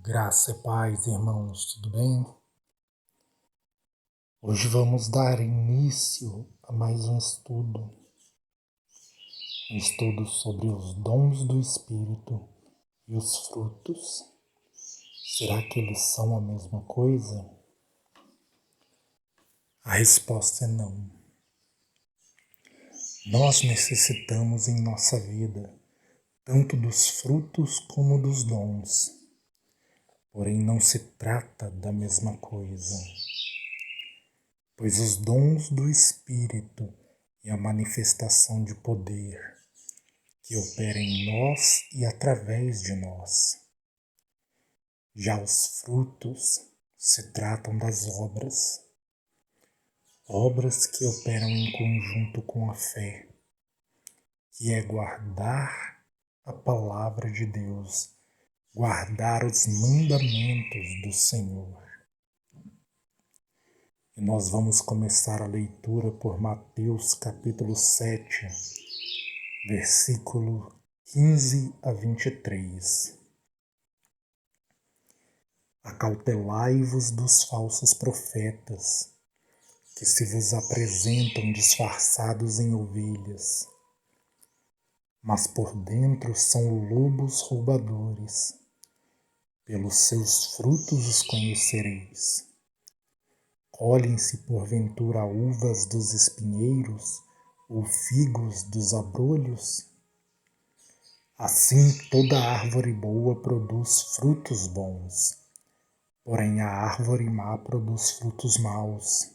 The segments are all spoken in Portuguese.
Graça e paz, irmãos, tudo bem? Hoje vamos dar início a mais um estudo sobre os dons do Espírito e os frutos. Será que eles são a mesma coisa? A resposta é não. Nós necessitamos em nossa vida tanto dos frutos como dos dons, porém não se trata da mesma coisa. Pois os dons do Espírito é a manifestação de poder que opera em nós e através de nós. Já os frutos se tratam das obras que operam em conjunto com a fé, que é guardar a palavra de Deus, guardar os mandamentos do Senhor. E nós vamos começar a leitura por Mateus capítulo 7, versículo 15 a 23. Acautelai-vos dos falsos profetas, que se vos apresentam disfarçados em ovelhas, mas por dentro são lobos roubadores. Pelos seus frutos os conhecereis. Colhem-se porventura uvas dos espinheiros ou figos dos abrolhos? Assim toda árvore boa produz frutos bons, porém a árvore má produz frutos maus.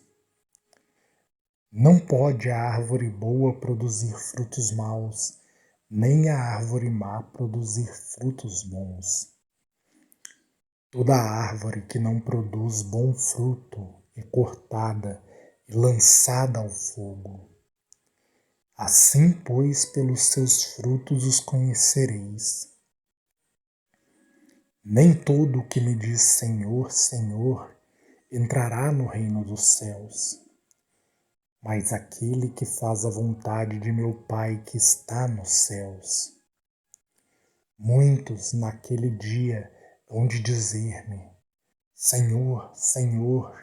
Não pode a árvore boa produzir frutos maus, nem a árvore má produzir frutos bons. Toda árvore que não produz bom fruto é cortada e lançada ao fogo. Assim, pois, pelos seus frutos os conhecereis. Nem todo o que me diz Senhor, Senhor, entrará no reino dos céus, mas aquele que faz a vontade de meu Pai que está nos céus. Muitos naquele dia hão de dizer-me: Senhor, Senhor,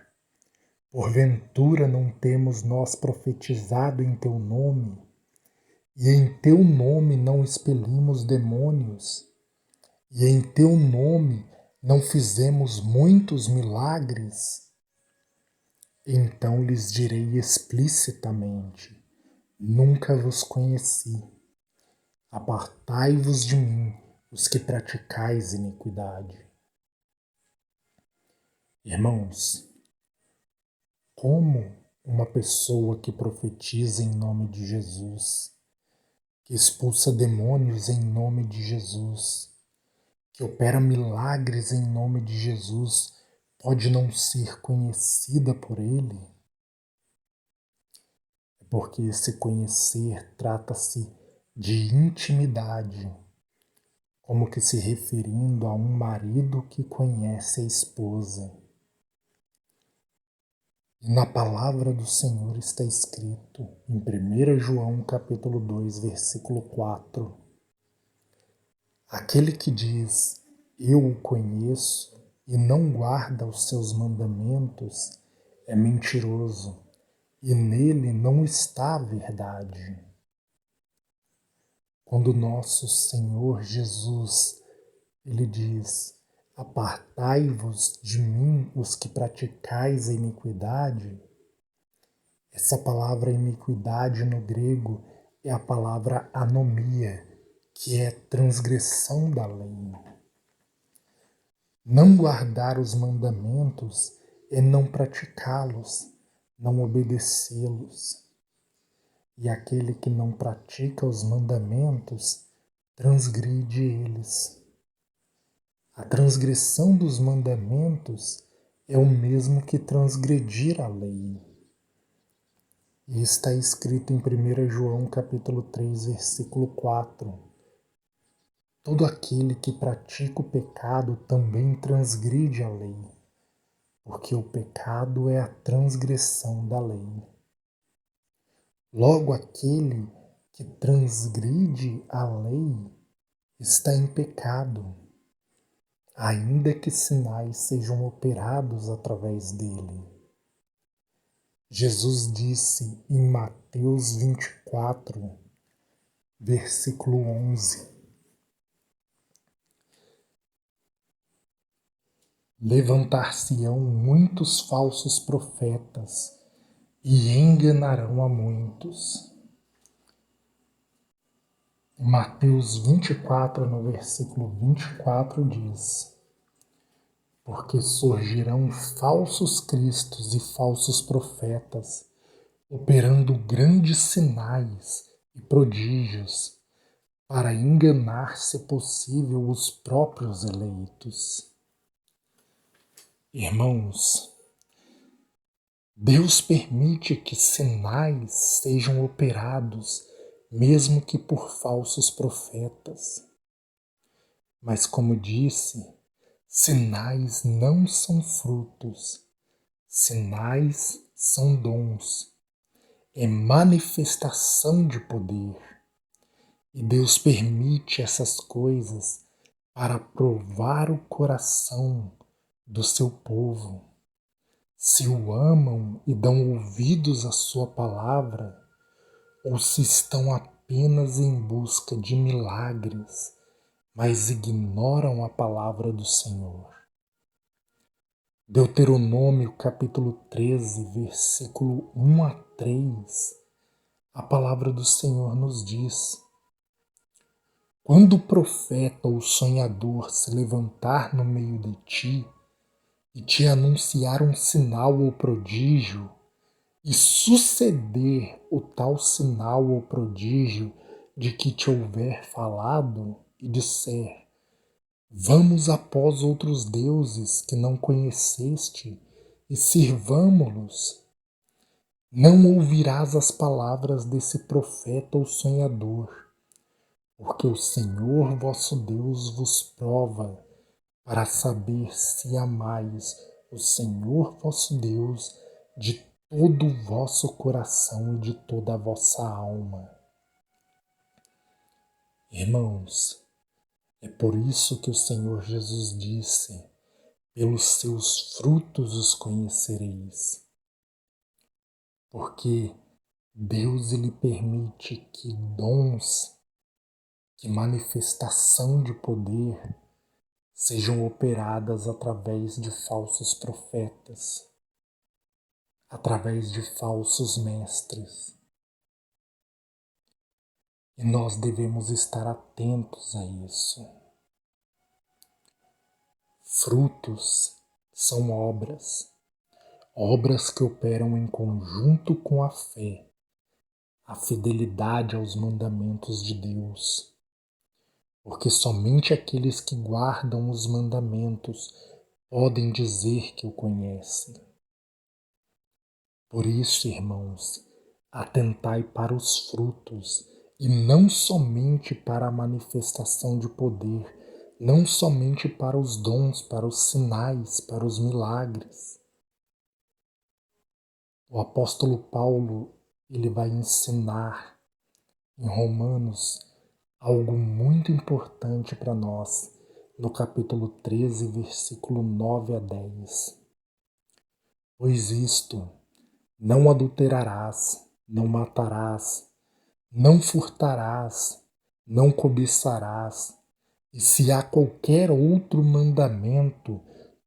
porventura não temos nós profetizado em teu nome, e em teu nome não expelimos demônios, e em teu nome não fizemos muitos milagres? Então lhes direi explicitamente: nunca vos conheci. Apartai-vos de mim, os que praticais iniquidade. Irmãos, como uma pessoa que profetiza em nome de Jesus, que expulsa demônios em nome de Jesus, que opera milagres em nome de Jesus, pode não ser conhecida por ele? É porque esse conhecer trata-se de intimidade, como que se referindo a um marido que conhece a esposa. E na palavra do Senhor está escrito, em 1 João capítulo 2, versículo 4, aquele que diz, eu o conheço, e não guarda os seus mandamentos, é mentiroso, e nele não está a verdade. Quando nosso Senhor Jesus, ele diz, apartai-vos de mim os que praticais a iniquidade, essa palavra iniquidade no grego é a palavra anomia, que é transgressão da lei. Não guardar os mandamentos é não praticá-los, não obedecê-los. E aquele que não pratica os mandamentos transgride eles. A transgressão dos mandamentos é o mesmo que transgredir a lei. E está escrito em 1 João capítulo 3, versículo 4. Todo aquele que pratica o pecado também transgride a lei, porque o pecado é a transgressão da lei. Logo, aquele que transgride a lei está em pecado. ainda que sinais sejam operados através dele. Jesus disse em Mateus 24, versículo 11: Levantar-se-ão muitos falsos profetas e enganarão a muitos. Em Mateus 24, no versículo 24, diz: Porque surgirão falsos cristos e falsos profetas, operando grandes sinais e prodígios, para enganar, se possível, os próprios eleitos. Irmãos, Deus permite que sinais sejam operados, mesmo que por falsos profetas. Mas, como disse, sinais não são frutos, sinais são dons, é manifestação de poder. E Deus permite essas coisas para provar o coração do seu povo. Se o amam e dão ouvidos à sua palavra, ou se estão apenas em busca de milagres, mas ignoram a palavra do Senhor. Deuteronômio capítulo 13, versículo 1 a 3, a palavra do Senhor nos diz: Quando o profeta ou sonhador se levantar no meio de ti e te anunciar um sinal ou prodígio, e suceder o tal sinal ou prodígio de que te houver falado, e disser: Vamos após outros deuses que não conheceste e sirvamo-los, não ouvirás as palavras desse profeta ou sonhador, porque o Senhor vosso Deus vos prova para saber se amais o Senhor vosso Deus de todo o vosso coração e de toda a vossa alma. Irmãos, é por isso que o Senhor Jesus disse: pelos seus frutos os conhecereis. Porque Deus ele permite que dons, que manifestação de poder sejam operadas através de falsos profetas, através de falsos mestres. E nós devemos estar atentos a isso. Frutos são obras, obras que operam em conjunto com a fé, a fidelidade aos mandamentos de Deus. Porque somente aqueles que guardam os mandamentos podem dizer que o conhecem. Por isso, irmãos, atentai para os frutos e não somente para a manifestação de poder, não somente para os dons, para os sinais, para os milagres. O apóstolo Paulo, ele vai ensinar em Romanos algo muito importante para nós, no capítulo 13, versículo 9 a 10. Pois isto, não adulterarás, não matarás, não furtarás, não cobiçarás, e se há qualquer outro mandamento,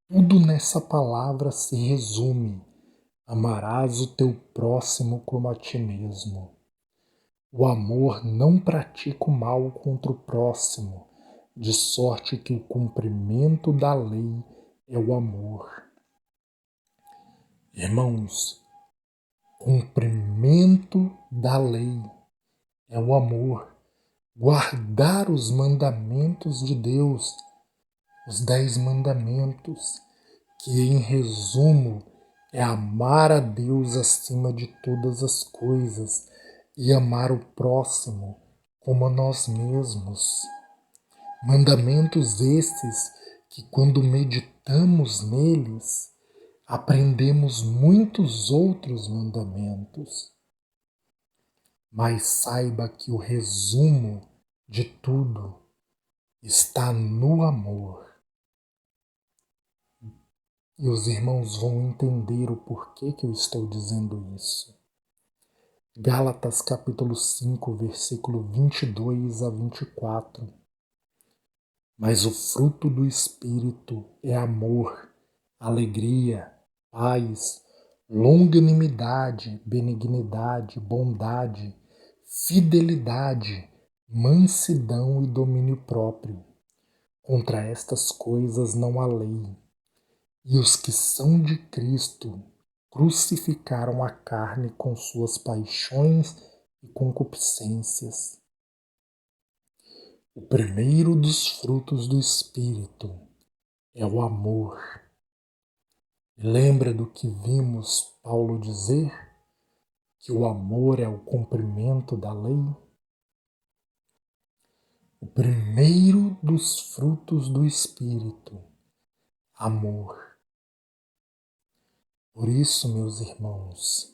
tudo nessa palavra se resume: amarás o teu próximo como a ti mesmo. O amor não pratica o mal contra o próximo, de sorte que o cumprimento da lei é o amor. Irmãos, cumprimento da lei é o amor. Guardar os mandamentos de Deus, os 10 mandamentos, que em resumo é amar a Deus acima de todas as coisas e amar o próximo como a nós mesmos. Mandamentos estes que, quando meditamos neles, aprendemos muitos outros mandamentos. Mas saiba que o resumo de tudo está no amor. E os irmãos vão entender o porquê que eu estou dizendo isso. Gálatas capítulo 5, versículo 22 a 24. Mas o fruto do Espírito é amor, alegria, paz, longanimidade, benignidade, bondade, fidelidade, mansidão e domínio próprio. Contra estas coisas não há lei. E os que são de Cristo crucificaram a carne com suas paixões e concupiscências. O primeiro dos frutos do Espírito é o amor. Lembra do que vimos Paulo dizer? Que o amor é o cumprimento da lei? O primeiro dos frutos do Espírito, amor. Por isso, meus irmãos,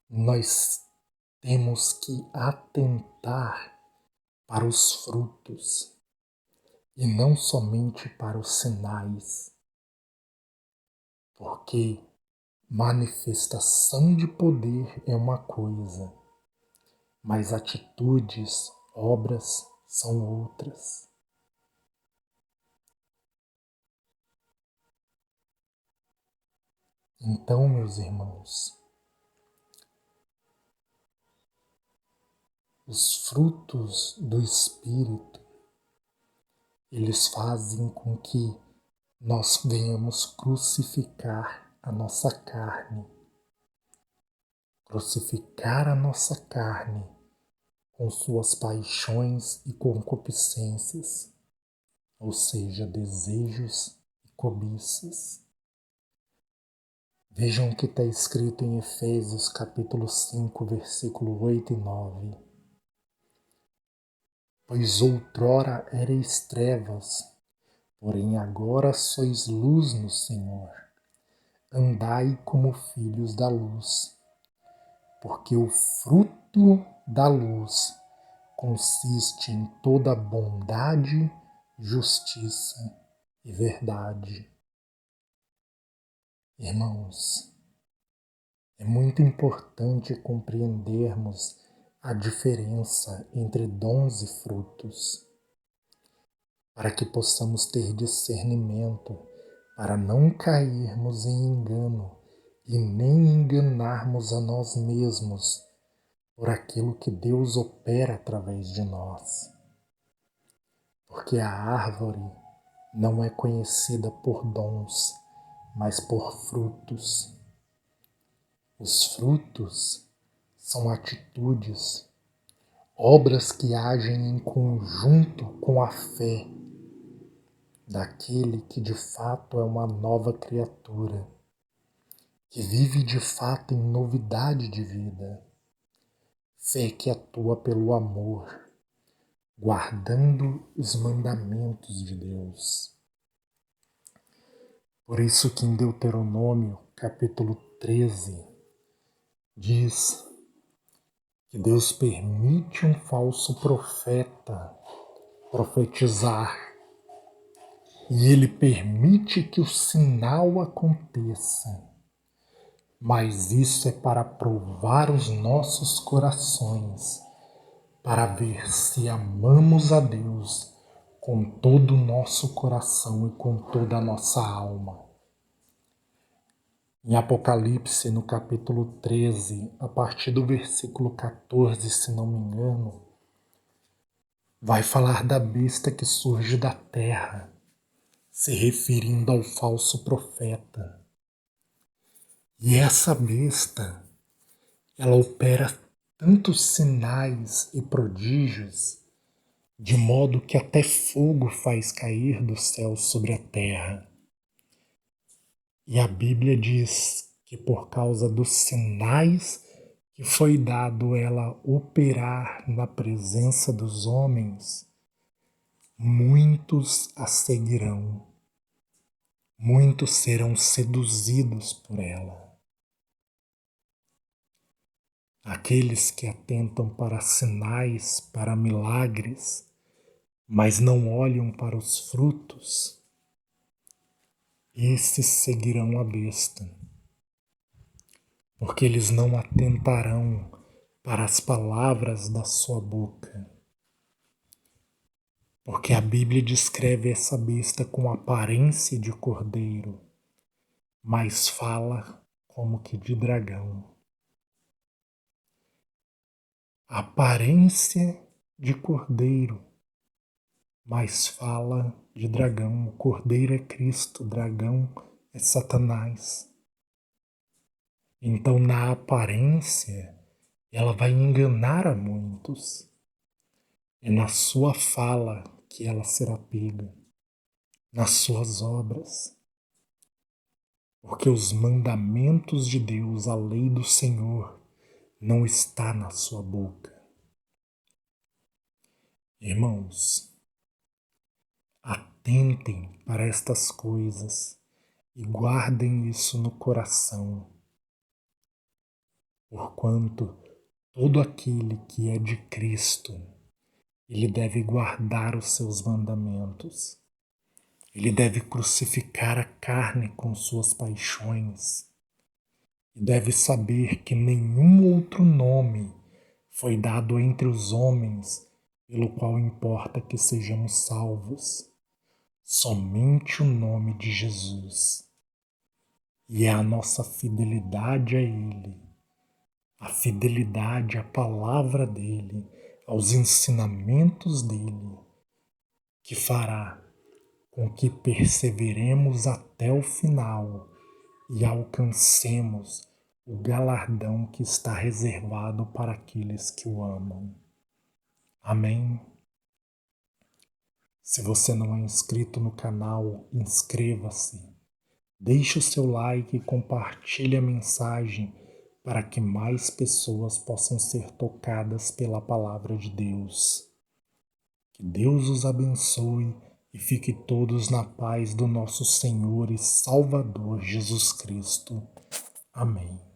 nós temos que atentar para os frutos e não somente para os sinais, porque manifestação de poder é uma coisa, mas atitudes, obras são outras. Então, meus irmãos, os frutos do Espírito, eles fazem com que nós venhamos crucificar a nossa carne. Crucificar a nossa carne com suas paixões e concupiscências, ou seja, desejos e cobiças. Vejam o que está escrito em Efésios capítulo 5, versículo 8 e 9. Pois outrora erais trevas, porém agora sois luz no Senhor. Andai como filhos da luz, porque o fruto da luz consiste em toda bondade, justiça e verdade. Irmãos, é muito importante compreendermos a diferença entre dons e frutos, para que possamos ter discernimento, para não cairmos em engano e nem enganarmos a nós mesmos por aquilo que Deus opera através de nós. Porque a árvore não é conhecida por dons, mas por frutos. Os frutos são atitudes, obras que agem em conjunto com a fé daquele que de fato é uma nova criatura, que vive de fato em novidade de vida. Fé que atua pelo amor, guardando os mandamentos de Deus. Por isso que em Deuteronômio, capítulo 13, diz que Deus permite um falso profeta profetizar e ele permite que o sinal aconteça, mas isso é para provar os nossos corações, para ver se amamos a Deus com todo o nosso coração e com toda a nossa alma. Em Apocalipse, no capítulo 13, a partir do versículo 14, se não me engano, vai falar da besta que surge da terra, se referindo ao falso profeta. E essa besta, ela opera tantos sinais e prodígios, de modo que até fogo faz cair do céu sobre a terra. E a Bíblia diz que por causa dos sinais que foi dado ela operar na presença dos homens, muitos a seguirão, muitos serão seduzidos por ela. Aqueles que atentam para sinais, para milagres, mas não olham para os frutos, esses seguirão a besta, porque eles não atentarão para as palavras da sua boca. Porque a Bíblia descreve essa besta com aparência de cordeiro, mas fala como que de dragão. Aparência de cordeiro, mas fala de dragão. O cordeiro é Cristo, o dragão é Satanás. Então, na aparência, ela vai enganar a muitos. É na sua fala que ela será pega, nas suas obras. Porque os mandamentos de Deus, a lei do Senhor, não está na sua boca. Irmãos, atentem para estas coisas e guardem isso no coração, porquanto todo aquele que é de Cristo, ele deve guardar os seus mandamentos. Ele deve crucificar a carne com suas paixões e deve saber que nenhum outro nome foi dado entre os homens pelo qual importa que sejamos salvos. Somente o nome de Jesus. E é a nossa fidelidade a Ele, a fidelidade à palavra dEle, aos ensinamentos dEle, que fará com que perseveremos até o final e alcancemos o galardão que está reservado para aqueles que o amam. Amém? Se você não é inscrito no canal, inscreva-se. Deixe o seu like e compartilhe a mensagem para que mais pessoas possam ser tocadas pela palavra de Deus. Que Deus os abençoe e fique todos na paz do nosso Senhor e Salvador Jesus Cristo. Amém.